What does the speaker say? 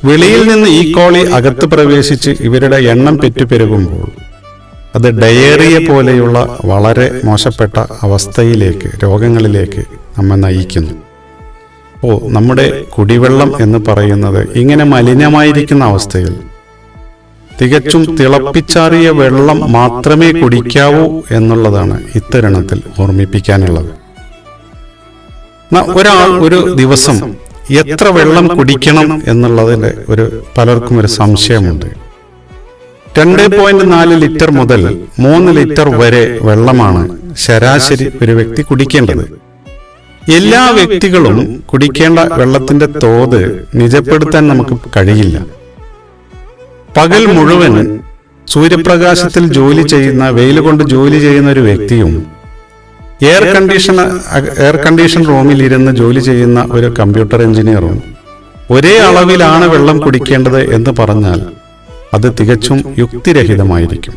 വെളിയിൽ നിന്ന് ഈ കോളി അകത്ത് പ്രവേശിച്ച് ഇവരുടെ എണ്ണം പെറ്റുപെരുകുമ്പോൾ അത് ഡയേറിയ പോലെയുള്ള വളരെ മോശപ്പെട്ട അവസ്ഥയിലേക്ക്, രോഗങ്ങളിലേക്ക് നമ്മെ നയിക്കുന്നു. അപ്പോൾ നമ്മുടെ കുടിവെള്ളം എന്ന് പറയുന്നത് ഇങ്ങനെ മലിനമായിരിക്കുന്ന അവസ്ഥയിൽ തികച്ചും തിളപ്പിച്ചാറിയ വെള്ളം മാത്രമേ കുടിക്കാവൂ എന്നുള്ളതാണ് ഇത്തരുണത്തിൽ ഓർമ്മിപ്പിക്കാനുള്ളത്. ഒരാൾ ഒരു ദിവസം എത്ര വെള്ളം കുടിക്കണം എന്നുള്ളതിന് പലർക്കും ഒരു സംശയമുണ്ട്. 2.4 ലിറ്റർ മുതൽ 3 ലിറ്റർ വരെ വെള്ളമാണ് ശരാശരി ഒരു വ്യക്തി കുടിക്കേണ്ടത്. എല്ലാ വ്യക്തികളും കുടിക്കേണ്ട വെള്ളത്തിന്റെ തോത് നിജപ്പെടുത്താൻ നമുക്ക് കഴിയില്ല. പകൽ മുഴുവൻ സൂര്യപ്രകാശത്തിൽ ജോലി ചെയ്യുന്ന, വെയിൽ കൊണ്ട് ജോലി ചെയ്യുന്ന ഒരു വ്യക്തിയും എയർ കണ്ടീഷൻ റൂമിൽ ഇരുന്ന് ജോലി ചെയ്യുന്ന ഒരു കമ്പ്യൂട്ടർ എഞ്ചിനീയറും ഒരേ അളവിലാണ് വെള്ളം കുടിക്കേണ്ടത് എന്ന് പറഞ്ഞാൽ അത് തികച്ചും യുക്തിരഹിതമായിരിക്കും.